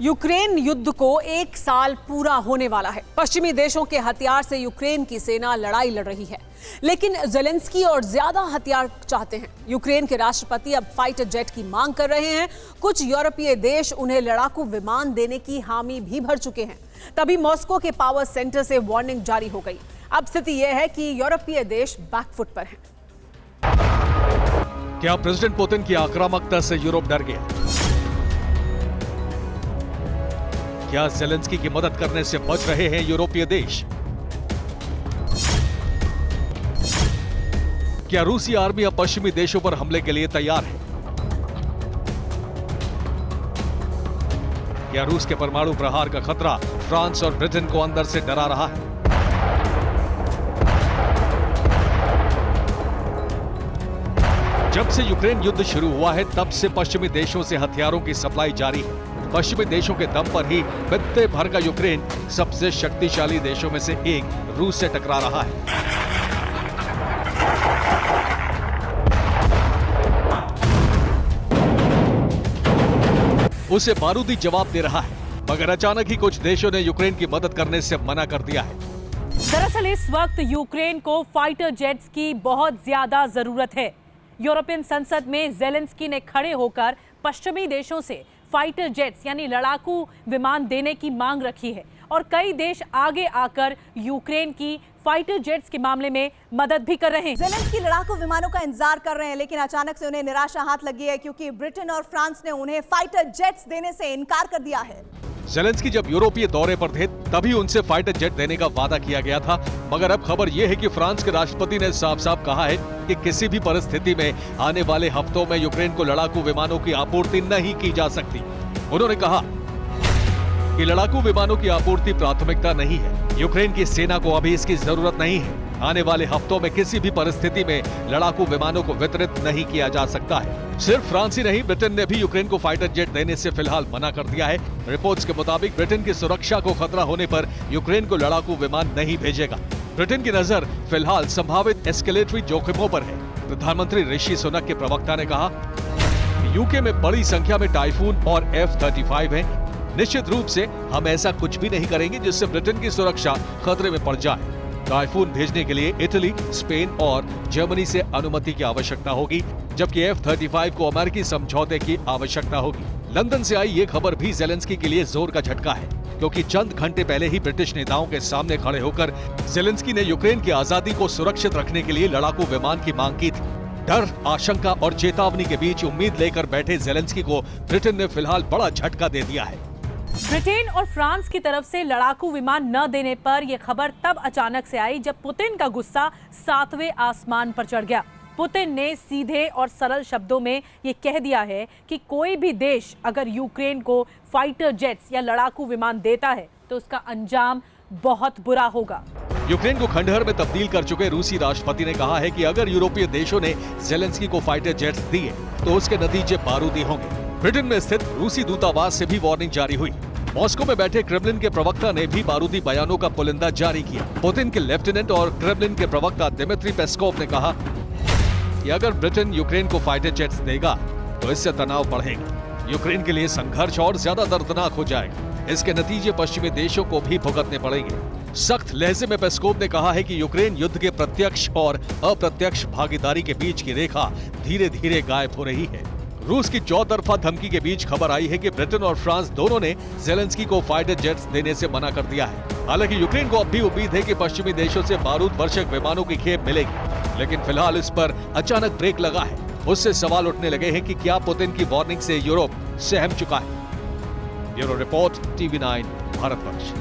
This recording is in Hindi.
यूक्रेन युद्ध को 1 साल पूरा होने वाला है। पश्चिमी देशों के हथियार से यूक्रेन की सेना लड़ाई लड़ रही है, लेकिन ज़ेलेंस्की और ज्यादा हथियार चाहते हैं। यूक्रेन के राष्ट्रपति अब फाइटर जेट की मांग कर रहे हैं। कुछ यूरोपीय देश उन्हें लड़ाकू विमान देने की हामी भी भर चुके हैं। तभी मॉस्को के पावर सेंटर से वार्निंग जारी हो गई। अब स्थिति यह है कि यूरोपीय देश बैकफुट पर हैं। क्या प्रेसिडेंट पुतिन की आक्रामकता से यूरोप डर गया? क्या ज़ेलेंस्की की मदद करने से बच रहे हैं यूरोपीय देश? क्या रूसी आर्मी अब पश्चिमी देशों पर हमले के लिए तैयार है? क्या रूस के परमाणु प्रहार का खतरा फ्रांस और ब्रिटेन को अंदर से डरा रहा है? जब से यूक्रेन युद्ध शुरू हुआ है, तब से पश्चिमी देशों से हथियारों की सप्लाई जारी है। पश्चिमी देशों के दम पर ही बित्ते भर का यूक्रेन सबसे शक्तिशाली देशों में से एक रूस से टकरा रहा है। उसे बारूदी जवाब दे रहा है, मगर अचानक ही कुछ देशों ने यूक्रेन की मदद करने से मना कर दिया है। दरअसल इस वक्त यूक्रेन को फाइटर जेट्स की बहुत ज्यादा जरूरत है। यूरोपियन संसद में ज़ेलेंस्की ने खड़े होकर पश्चिमी देशों से फाइटर जेट्स यानी लड़ाकू विमान देने की मांग रखी है और कई देश आगे आकर यूक्रेन की फाइटर जेट्स के मामले में मदद भी कर रहे हैं। ज़ेलेंस्की लड़ाकू विमानों का इंतजार कर रहे हैं, लेकिन अचानक से उन्हें निराशा हाथ लगी है क्योंकि ब्रिटेन और फ्रांस ने उन्हें फाइटर जेट्स देने से इनकार कर दिया है। ज़ेलेंस्की जब यूरोपीय दौरे पर थे, तभी उनसे फाइटर जेट देने का वादा किया गया था, मगर अब खबर यह है कि फ्रांस के राष्ट्रपति ने साफ-साफ कहा है कि किसी भी परिस्थिति में आने वाले हफ्तों में यूक्रेन को लड़ाकू विमानों की आपूर्ति नहीं की जा सकती। उन्होंने कहा कि लड़ाकू विमानों की आपूर्ति प्राथमिकता नहीं है। यूक्रेन की सेना को अभी इसकी जरूरत नहीं है। आने वाले हफ्तों में किसी भी परिस्थिति में लड़ाकू विमानों को वितरित नहीं किया जा सकता है। सिर्फ फ्रांस ही नहीं, ब्रिटेन ने भी यूक्रेन को फाइटर जेट देने से फिलहाल मना कर दिया है। रिपोर्ट्स के मुताबिक ब्रिटेन की सुरक्षा को खतरा होने पर यूक्रेन को लड़ाकू विमान नहीं भेजेगा। ब्रिटेन की नजर फिलहाल संभावित एस्केलेटरी जोखिमों पर है। प्रधानमंत्री ऋषि सुनक के प्रवक्ता ने कहा, यूके में बड़ी संख्या में टाइफून और F-35 हैं। निश्चित रूप से हम ऐसा कुछ भी नहीं करेंगे जिससे ब्रिटेन की सुरक्षा खतरे में पड़ जाए। टाइफून भेजने के लिए इटली, स्पेन और जर्मनी से अनुमति की आवश्यकता होगी, जबकि F-35 को अमेरिकी समझौते की आवश्यकता होगी। लंदन से आई ये खबर भी ज़ेलेंस्की के लिए जोर का झटका है, क्योंकि चंद घंटे पहले ही ब्रिटिश नेताओं के सामने खड़े होकर ज़ेलेंस्की ने यूक्रेन की आजादी को सुरक्षित रखने के लिए लड़ाकू विमान की मांग की थी। डर, आशंका और चेतावनी के बीच उम्मीद लेकर बैठे ज़ेलेंस्की को ब्रिटेन ने फिलहाल बड़ा झटका दे दिया है। ब्रिटेन और फ्रांस की तरफ से लड़ाकू विमान न देने पर यह खबर तब अचानक से आई जब पुतिन का गुस्सा 7वें आसमान पर चढ़ गया। पुतिन ने सीधे और सरल शब्दों में ये कह दिया है कि कोई भी देश अगर यूक्रेन को फाइटर जेट्स या लड़ाकू विमान देता है तो उसका अंजाम बहुत बुरा होगा। यूक्रेन को खंडहर में तब्दील कर चुके रूसी राष्ट्रपति ने कहा है कि अगर यूरोपीय देशों ने ज़ेलेंस्की को फाइटर जेट्स दिए तो उसके नतीजे बारूदी होंगे। ब्रिटेन में स्थित रूसी दूतावास से भी वार्निंग जारी हुई। मॉस्को में बैठे क्रेमलिन के प्रवक्ता ने भी बारूदी बयानों का पुलिंदा जारी किया। पुतिन के लेफ्टिनेंट और क्रेमलिन के प्रवक्ता दिमित्री पेस्कोव ने कहा कि अगर ब्रिटेन यूक्रेन को फाइटर जेट्स देगा तो इससे तनाव बढ़ेगा। यूक्रेन के लिए संघर्ष और ज्यादा दर्दनाक हो जाएगा। इसके नतीजे पश्चिमी देशों को भी भुगतने पड़ेंगे। सख्त लहजे में पेस्कोव ने कहा है कि यूक्रेन युद्ध के प्रत्यक्ष और अप्रत्यक्ष भागीदारी के बीच की रेखा धीरे धीरे गायब हो रही है। रूस की चौतरफा धमकी के बीच खबर आई है कि ब्रिटेन और फ्रांस दोनों ने ज़ेलेंस्की को फाइटर जेट्स देने से मना कर दिया है। हालांकि यूक्रेन को अब भी उम्मीद है कि पश्चिमी देशों से बारूद वर्षक विमानों की खेप मिलेगी, लेकिन फिलहाल इस पर अचानक ब्रेक लगा है। उससे सवाल उठने लगे हैं कि क्या पुतिन की वार्निंग से यूरोप सहम चुका है। Bureau report, TV9 Bharatvarsh.